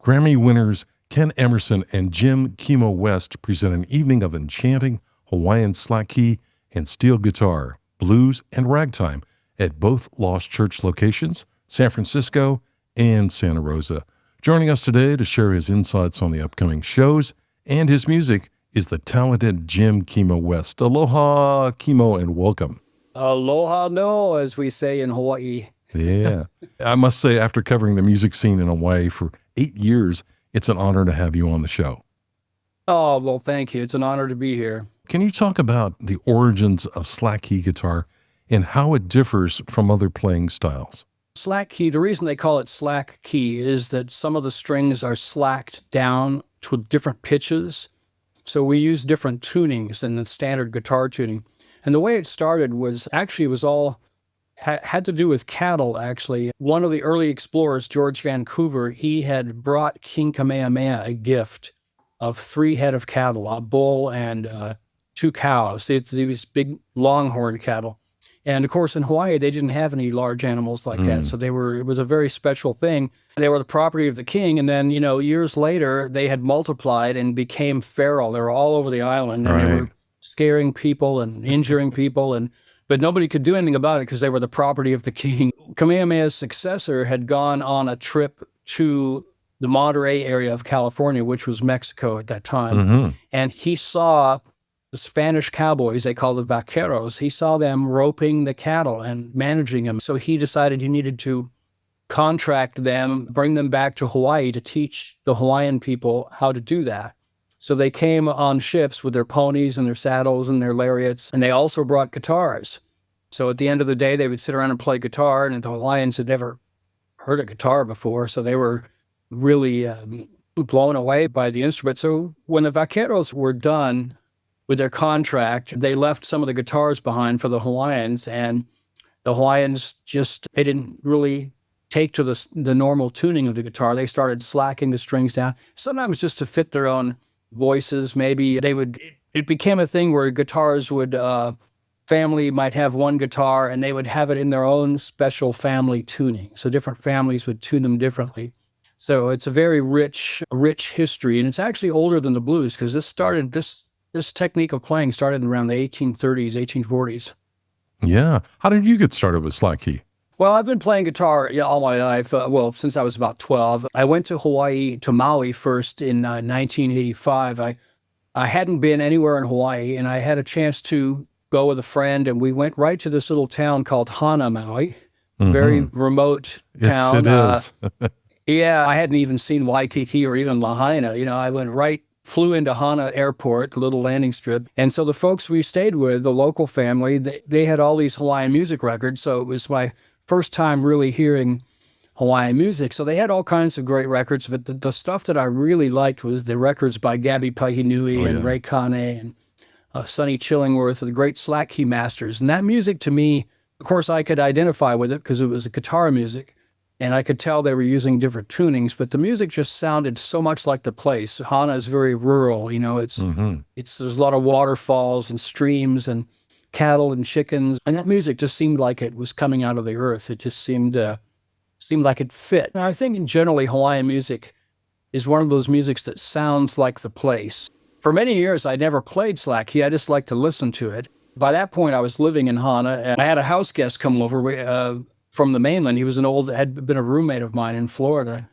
Grammy winners Ken Emerson and Jim Kimo West present an evening of enchanting Hawaiian slack key and steel guitar, blues, and ragtime at both Lost Church locations, San Francisco and Santa Rosa. Joining us today to share his insights on the upcoming shows and his music is the talented Jim Kimo West. Aloha, Kimo, and welcome. Aloha no, as we say in Hawaii. Yeah. I must say, after covering the music scene in Hawaii for 8 years, it's an honor to have you on the show. Oh, well, thank you. It's an honor to be here. Can you talk about the origins of slack key guitar and how it differs from other playing styles? Slack key, the reason they call it slack key is that some of the strings are slacked down to different pitches. So we use different tunings than the standard guitar tuning. And the way it started was actually, it was all had to do with cattle, actually. One of the early explorers, George Vancouver, he had brought King Kamehameha a gift of 3 head of cattle, a bull and 2 cows. These big longhorn cattle. And of course, in Hawaii, they didn't have any large animals like that. So it was a very special thing. They were the property of the king. And then, years later, they had multiplied and became feral. They were all over the island and they were scaring people and injuring people. But nobody could do anything about it because they were the property of the king. Kamehameha's successor had gone on a trip to the Monterey area of California, which was Mexico at that time. And he saw the Spanish cowboys, they called them vaqueros. He saw them roping the cattle and managing them. So he decided he needed to contract them, bring them back to Hawaii to teach the Hawaiian people how to do that. So they came on ships with their ponies and their saddles and their lariats, and they also brought guitars. So at the end of the day, they would sit around and play guitar, and the Hawaiians had never heard a guitar before, so they were really blown away by the instrument. So when the vaqueros were done with their contract, they left some of the guitars behind for the Hawaiians, and the Hawaiians they didn't really take to the normal tuning of the guitar. They started slacking the strings down, sometimes just to fit their own voices. Maybe it became a thing where guitars family might have one guitar and they would have it in their own special family tuning. So different families would tune them differently. So it's a very rich history, and it's actually older than the blues because this technique of playing started around the 1830s, 1840s. Yeah. How did you get started with slack key? Well, I've been playing guitar all my life, since I was about 12. I went to Hawaii, to Maui first in 1985. I hadn't been anywhere in Hawaii, and I had a chance to go with a friend, and we went right to this little town called Hana, Maui, very remote town. Yes, it is. Yeah, I hadn't even seen Waikiki or even Lahaina. I flew into Hana Airport, the little landing strip. And so the folks we stayed with, the local family, they had all these Hawaiian music records. So it was my first time really hearing Hawaiian music. So they had all kinds of great records, but the stuff that I really liked was the records by Gabby Pahinui and Ray Kane and Sonny Chillingworth, the great slack key masters. And that music to me, of course, I could identify with it because it was guitar music. And I could tell they were using different tunings, but the music just sounded so much like the place. Hana is very rural, there's a lot of waterfalls and streams and cattle and chickens, and that music just seemed like it was coming out of the earth. It just seemed like it fit. And I think generally Hawaiian music is one of those musics that sounds like the place. For many years, I never played slack key. I just liked to listen to it. By that point, I was living in Hana, and I had a house guest come over from the mainland. He was had been a roommate of mine in Florida,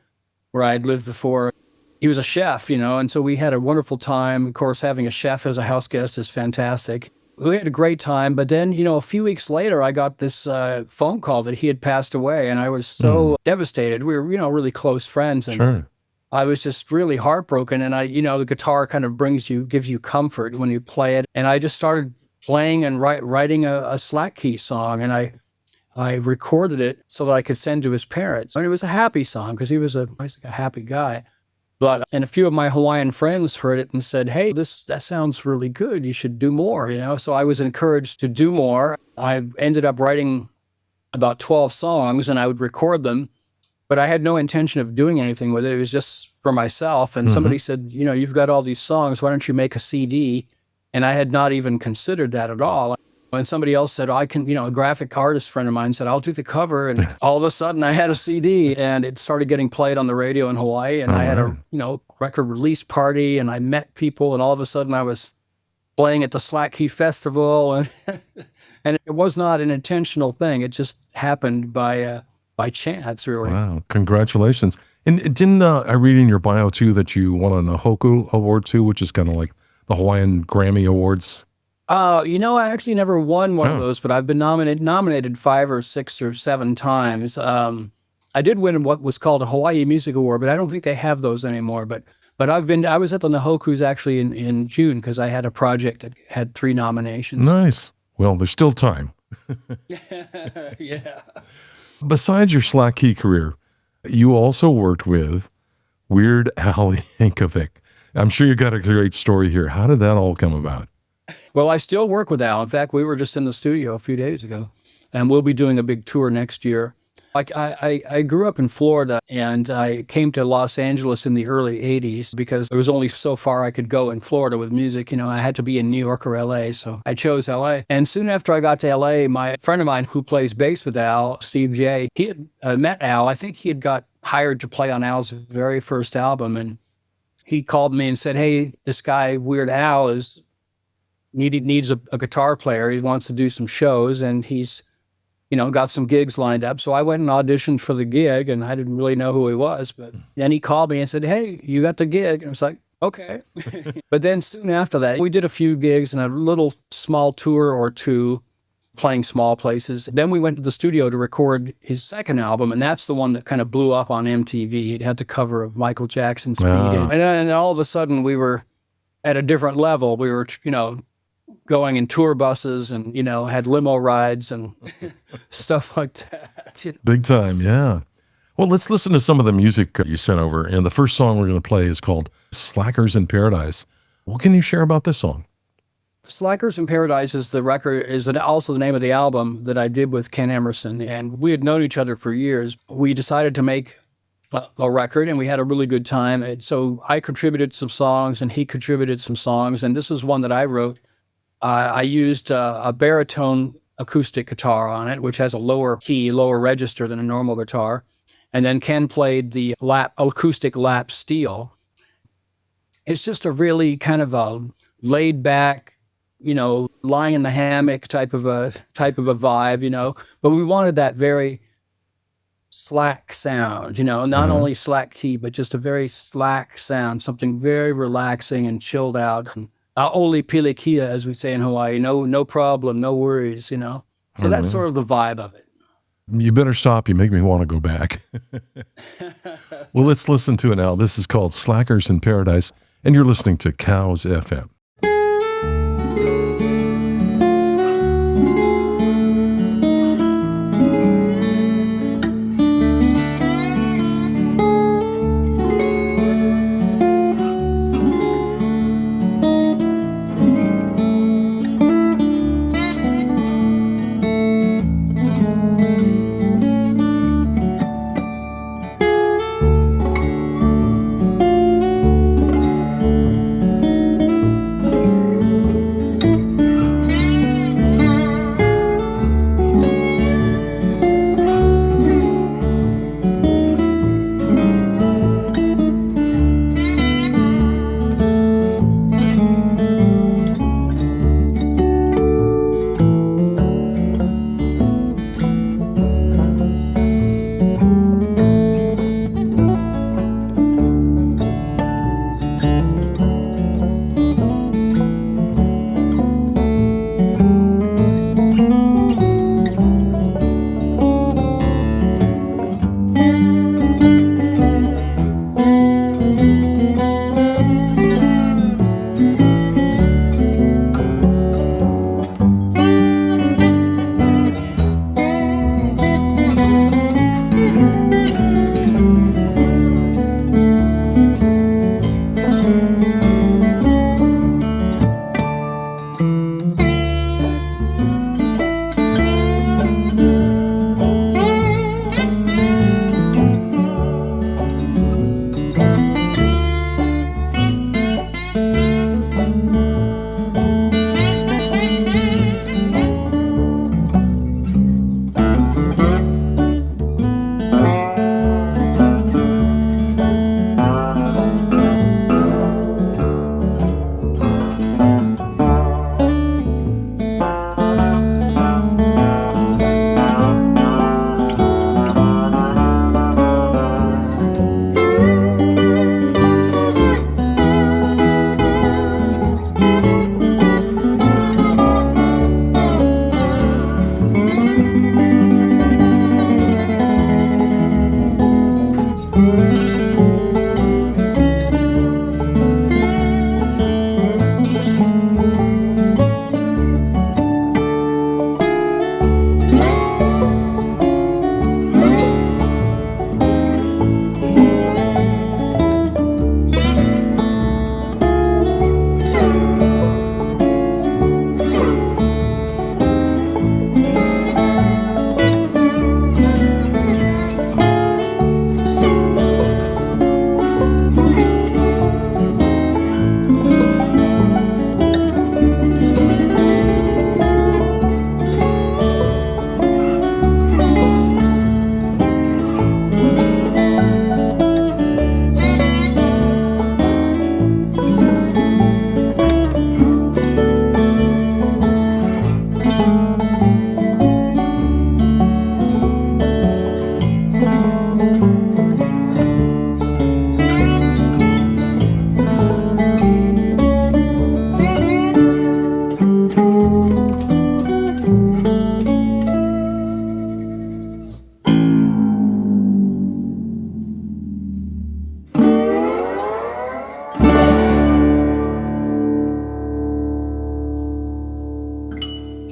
where I had lived before. He was a chef, and so we had a wonderful time. Of course, having a chef as a house guest is fantastic. We had a great time, but then, a few weeks later, I got this phone call that he had passed away, and I was so devastated. We were, really close friends, and I was just really heartbroken. And the guitar kind of gives you comfort when you play it. And I just started playing and writing a slack key song, and I recorded it so that I could send to his parents. And it was a happy song because he was a happy guy. And a few of my Hawaiian friends heard it and said, hey, that sounds really good. You should do more, So I was encouraged to do more. I ended up writing about 12 songs, and I would record them. But I had no intention of doing anything with it. It was just for myself. And somebody said, you've got all these songs. Why don't you make a CD? And I had not even considered that at all. And somebody else said, I can, a graphic artist friend of mine said, I'll do the cover. And all of a sudden I had a CD and it started getting played on the radio in Hawaii. And I had a, record release party and I met people. And all of a sudden I was playing at the Slack Key Festival. And, and it was not an intentional thing. It just happened by chance, really. Wow. Congratulations. And didn't I read in your bio too that you won a Na Hoku Award too, which is kind of like the Hawaiian Grammy Awards? I actually never won one of those, but I've been nominated 5 or 6 or 7 times. I did win what was called a Hawaii Music Award, but I don't think they have those anymore. But I was at the Na Hoku's actually in June because I had a project that had 3 nominations. Nice. Well, there's still time. Yeah. Besides your Slack Key career, you also worked with Weird Al Yankovic. I'm sure you got a great story here. How did that all come about? Well, I still work with Al. In fact, we were just in the studio a few days ago, and we'll be doing a big tour next year. Like I grew up in Florida, and I came to Los Angeles in the early 80s because there was only so far I could go in Florida with music. I had to be in New York or LA, so I chose LA. And soon after I got to LA, my friend of mine who plays bass with Al, Steve J., he had met Al. I think he had got hired to play on Al's very first album, and he called me and said, hey, this guy, Weird Al, needs a guitar player. He wants to do some shows, and he's got some gigs lined up. So I went and auditioned for the gig, and I didn't really know who he was. But then he called me and said, hey, you got the gig. And I was like, okay. But then soon after that, we did a few gigs and a little small tour or 2 playing small places. Then we went to the studio to record his second album, and that's the one that kind of blew up on MTV. It had the cover of Michael Jackson's Speed. Wow. And then all of a sudden, we were at a different level. We were, going in tour buses and, had limo rides and stuff like that. Big time, yeah. Well, let's listen to some of the music you sent over. And the first song we're going to play is called Slackers in Paradise. What can you share about this song? Slackers in Paradise is also the name of the album that I did with Ken Emerson. And we had known each other for years. We decided to make a record, and we had a really good time. And so I contributed some songs, and he contributed some songs. And this is one that I wrote. I used a baritone acoustic guitar on it, which has a lower key, lower register than a normal guitar. And then Ken played the acoustic lap steel. It's just a really kind of a laid back, lying in the hammock type of a vibe, But we wanted that very slack sound, not only slack key, but just a very slack sound, something very relaxing and chilled out. And Oli pilikia, as we say in Hawaii, no problem, no worries, So that's sort of the vibe of it. You better stop. You make me want to go back. Well, let's listen to it now. This is called Slackers in Paradise, and you're listening to Cows FM.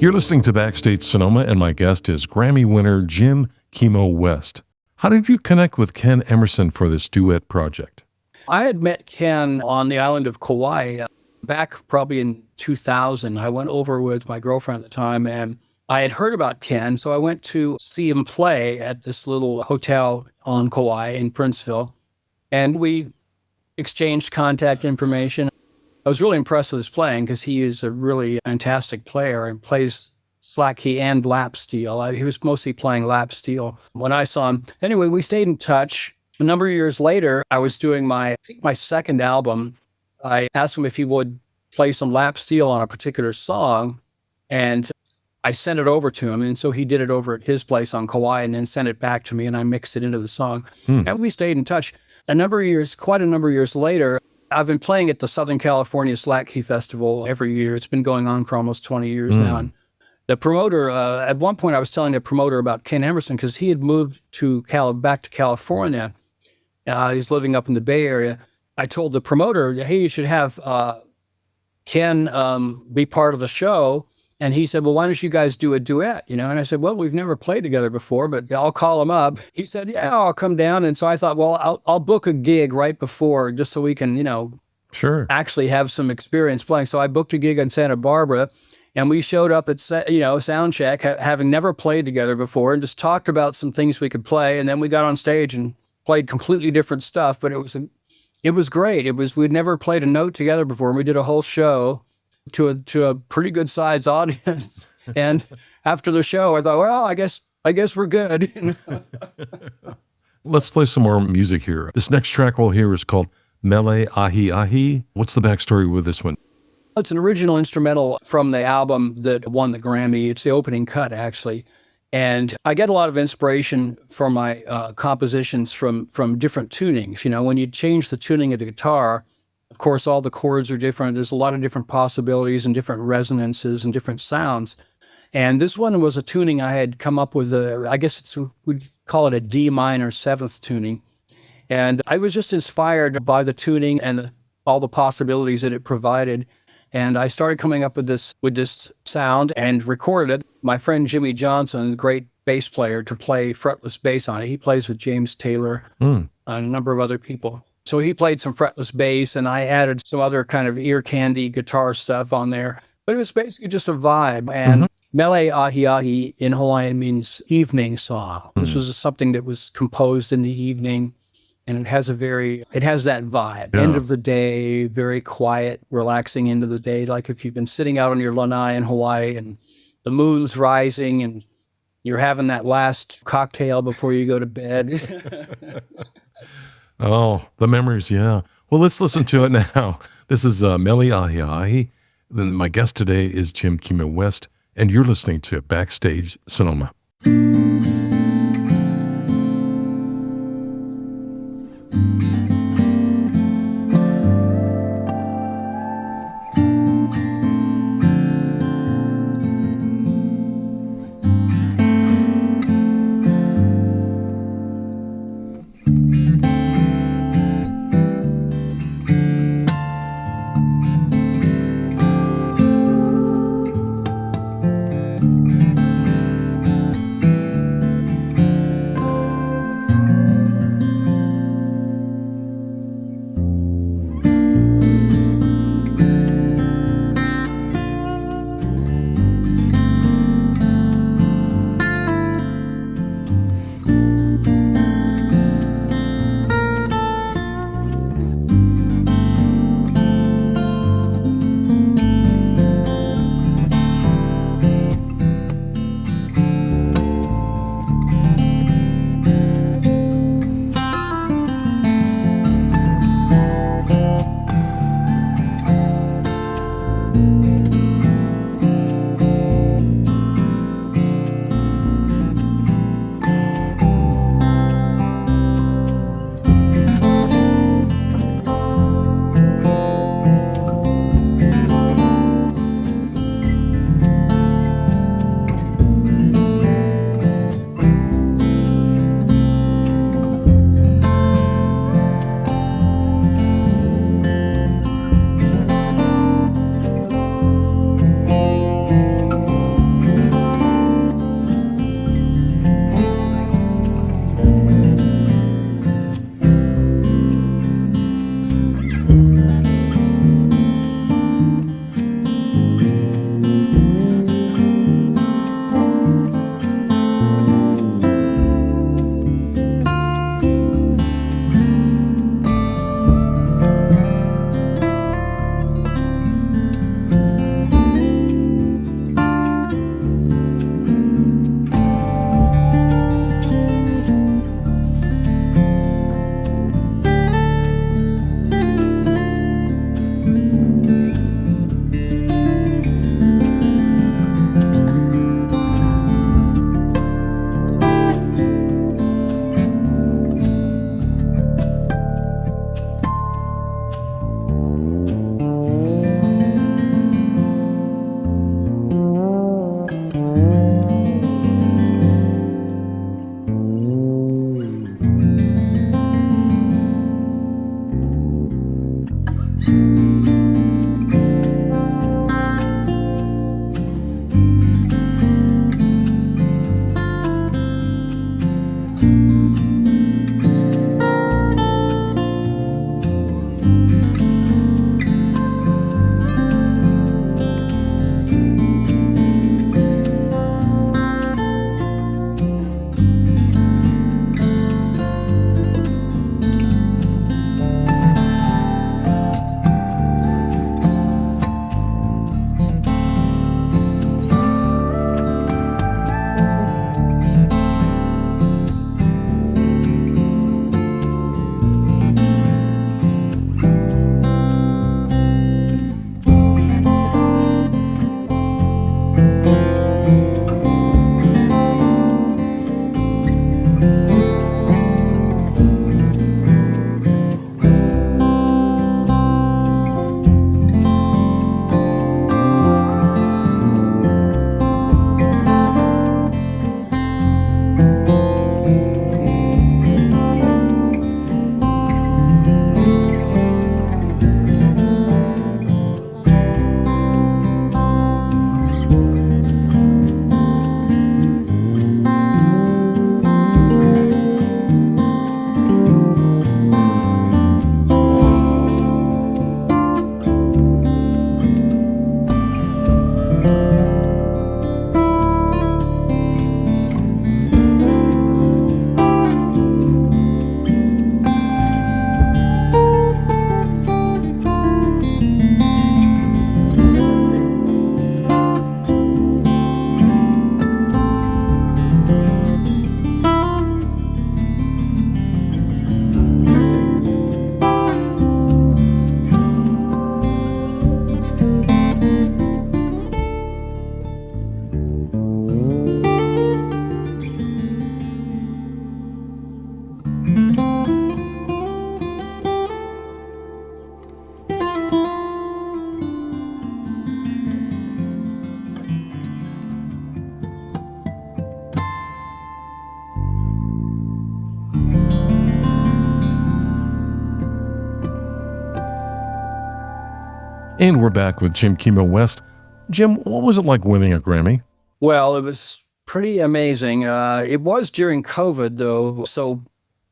You're listening to Backstage Sonoma, and my guest is Grammy winner Jim Kimo West. How did you connect with Ken Emerson for this duet project? I had met Ken on the island of Kauai back probably in 2000. I went over with my girlfriend at the time, and I had heard about Ken, so I went to see him play at this little hotel on Kauai in Princeville, and we exchanged contact information. I was really impressed with his playing because he is a really fantastic player and plays slack key and lap steel. He was mostly playing lap steel when I saw him. Anyway, we stayed in touch. A number of years later, I was doing my second album. I asked him if he would play some lap steel on a particular song, and I sent it over to him. And so he did it over at his place on Kauai and then sent it back to me, and I mixed it into the song. And we stayed in touch. Quite a number of years later, I've been playing at the Southern California Slack Key Festival every year. It's been going on for almost 20 years now. And the promoter, at one point I was telling the promoter about Ken Emerson because he had moved back to California. He's living up in the Bay Area. I told the promoter, hey, you should have Ken be part of the show. And he said, well, why don't you guys do a duet? And I said, well, we've never played together before, but I'll call him up. He said, yeah, I'll come down. And so I thought, well, I'll book a gig right before just so we can, Sure, actually have some experience playing. So I booked a gig in Santa Barbara, and we showed up at, sound check, having never played together before, and just talked about some things we could play. And then we got on stage and played completely different stuff, but it was great. We'd never played a note together before, and we did a whole show to a pretty good sized audience. And after the show, I thought, well, I guess we're good. Let's play some more music here. This next track we'll hear is called Mele Ahi Ahi. What's the backstory with this one? It's an original instrumental from the album that won the Grammy. It's the opening cut, actually. And I get a lot of inspiration from my compositions from different tunings. When you change the tuning of the guitar, of course, all the chords are different. There's a lot of different possibilities and different resonances and different sounds. And this one was a tuning I had come up with. We'd call it a D minor seventh tuning. And I was just inspired by the tuning and all the possibilities that it provided. And I started coming up with this sound and recorded it. My friend Jimmy Johnson, great bass player, to play fretless bass on it. He plays with James Taylor and a number of other people. So he played some fretless bass, and I added some other kind of ear candy guitar stuff on there. But it was basically just a vibe. And Mele Ahi Ahi in Hawaiian means evening song. This was something that was composed in the evening, and it has that vibe. End of the day, very quiet, relaxing end of the day. Like if you've been sitting out on your lanai in Hawaii and the moon's rising and you're having that last cocktail before you go to bed. Oh, the memories, yeah. Well, let's listen to it now. This is Mele Ahi Ahi. Then my guest today is Jim Kimo West, and you're listening to Backstage Sonoma. And we're back with Jim Kimo West. Jim, what was it like winning a Grammy? Well, it was pretty amazing. It was during COVID, though, so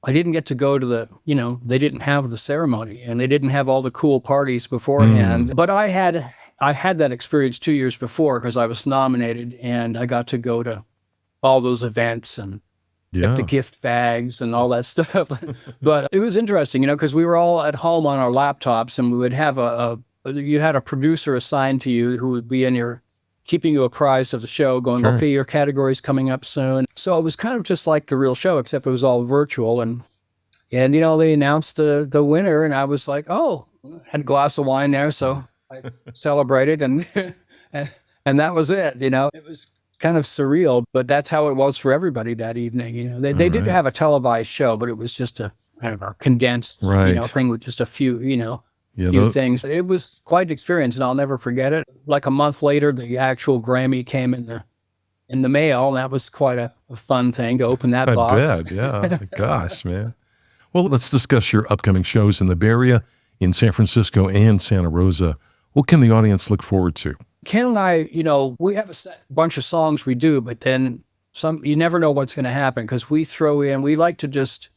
I didn't get to go to they didn't have the ceremony, and they didn't have all the cool parties beforehand. But I had that experience 2 years before because I was nominated, and I got to go to all those events and get the gift bags and all that stuff. But it was interesting, because we were all at home on our laptops, and we would have you had a producer assigned to you who would be keeping you apprised of the show, going, Sure. okay, your category's coming up soon. So it was kind of just like the real show, except it was all virtual. And they announced the winner, and I was like, oh, had a glass of wine there. So I celebrated, and that was it. It was kind of surreal, but that's how it was for everybody that evening. They did have a televised show, but it was just a kind of a condensed, thing with just a few, few things. It was quite an experience, and I'll never forget it. Like a month later, the actual Grammy came in the mail, and that was quite a fun thing to open that box. I bet, yeah. Gosh, man. Well, let's discuss your upcoming shows in the Bay Area, in San Francisco, and Santa Rosa. What can the audience look forward to? Ken and I, we have a bunch of songs we do, but then you never know what's going to happen because we like to just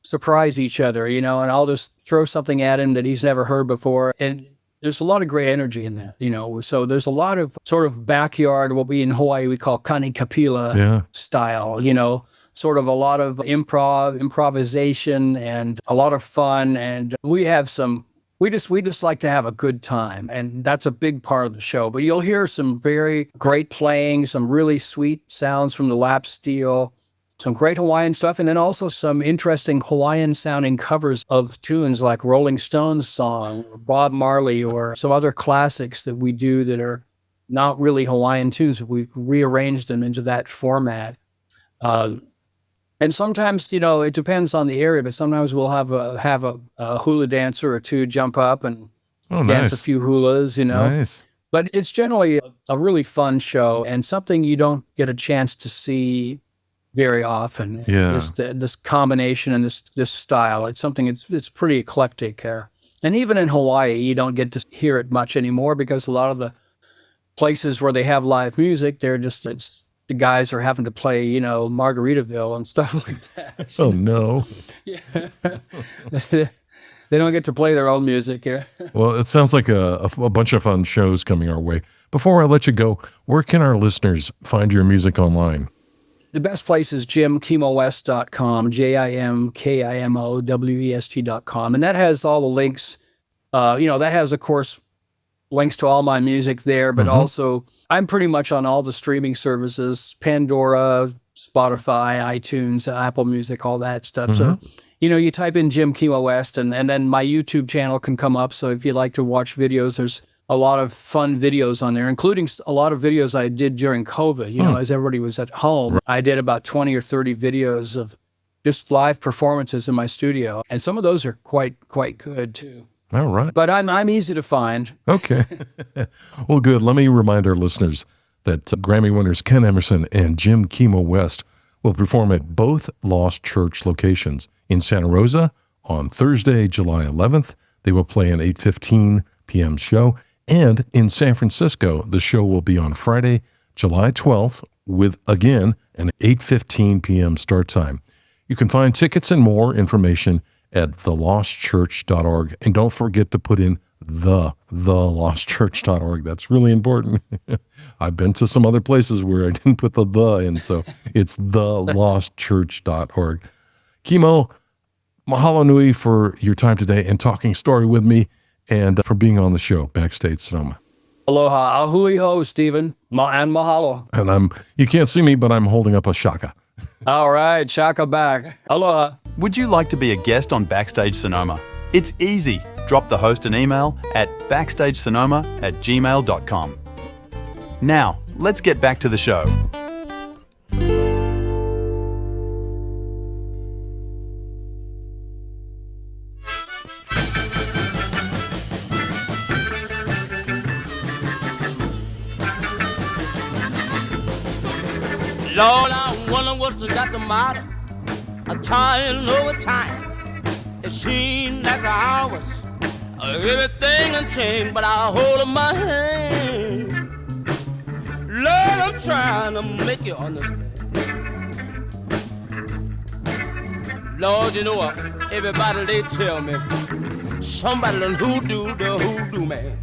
surprise each other, and I'll just throw something at him that he's never heard before. And there's a lot of great energy in that, so there's a lot of sort of backyard, what we in Hawaii, we call kani kapila style, sort of a lot of improvisation and a lot of fun. And we just like to have a good time. And that's a big part of the show, but you'll hear some very great playing, some really sweet sounds from the lap steel, some great Hawaiian stuff, and then also some interesting Hawaiian-sounding covers of tunes like Rolling Stones song, or Bob Marley, or some other classics that we do that are not really Hawaiian tunes. We've rearranged them into that format. And sometimes, it depends on the area, but sometimes we'll have a hula dancer or two jump up and dance a few hulas, Nice. But it's generally a really fun show and something you don't get a chance to see very often. Yeah. This combination and this style. It's something. It's pretty eclectic here. And even in Hawaii, you don't get to hear it much anymore because a lot of the places where they have live music, the guys are having to play, Margaritaville and stuff like that. Oh, no. Yeah. They don't get to play their own music here. Well, it sounds like a bunch of fun shows coming our way. Before I let you go, where can our listeners find your music online? The best place is jimkimowest.com, JIMKIMOWEST.com. And that has all the links. That has, of course, links to all my music there, but also I'm pretty much on all the streaming services, Pandora, Spotify, iTunes, Apple Music, all that stuff. So, you type in Jim Kimo West and then my YouTube channel can come up. So if you'd like to watch videos, there's a lot of fun videos on there, including a lot of videos I did during COVID, as everybody was at home. I did about 20 or 30 videos of just live performances in my studio. And some of those are quite good too. All right. But I'm easy to find. Okay. Well, good. Let me remind our listeners that Grammy winners Ken Emerson and Jim Kimo West will perform at both Lost Church locations. In Santa Rosa on Thursday, July 11th, they will play an 8:15 p.m. show. And in San Francisco, the show will be on Friday, July 12th, with, again, an 8:15 p.m. start time. You can find tickets and more information at thelostchurch.org. And don't forget to put in thelostchurch.org. That's really important. I've been to some other places where I didn't put the in, so it's thelostchurch.org. Kimo, mahalo nui for your time today and talking story with me and for being on the show, Backstage Sonoma. Aloha. Ahui ho, Stephen. And mahalo. And you can't see me, but I'm holding up a shaka. All right, shaka back. Aloha. Would you like to be a guest on Backstage Sonoma? It's easy. Drop the host an email at backstagesonoma@gmail.com. Now, let's get back to the show. Lord, I wonder what's got the matter. I'm trying over time. It seems like the hours, everything done changed, but I hold in my hand. Lord, I'm trying to make you understand. Lord, you know what? Everybody, they tell me somebody done hoodoo the hoodoo man.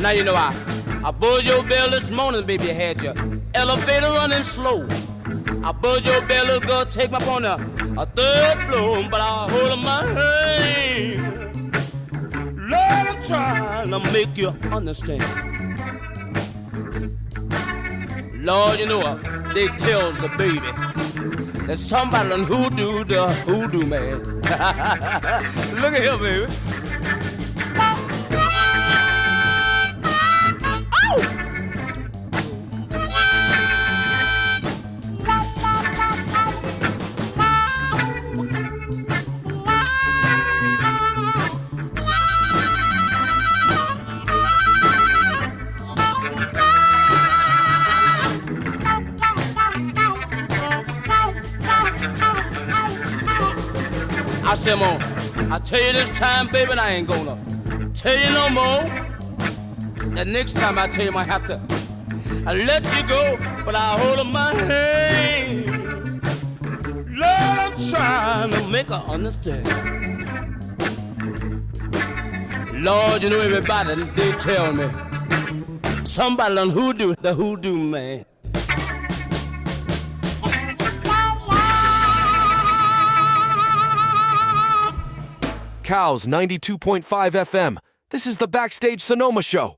Now you know I buzzed your bell this morning, baby, had your elevator running slow. I buzzed your bell, little girl, take me up on a third floor, but I hold in my hand. Lord, I'm trying to make you understand. Lord, you know what? They tells the baby that somebody done hoodoo the hoodoo man. Look at here, baby. I said, Mom, I tell you this time, baby, and I ain't gonna tell you no more. The next time I tell you, I have to let you go, but I hold in my hand. Lord, I'm trying to make her understand. Lord, you know everybody, they tell me somebody done hoodoo the hoodoo man. Cows 92.5 FM. This is the Backstage Sonoma Show.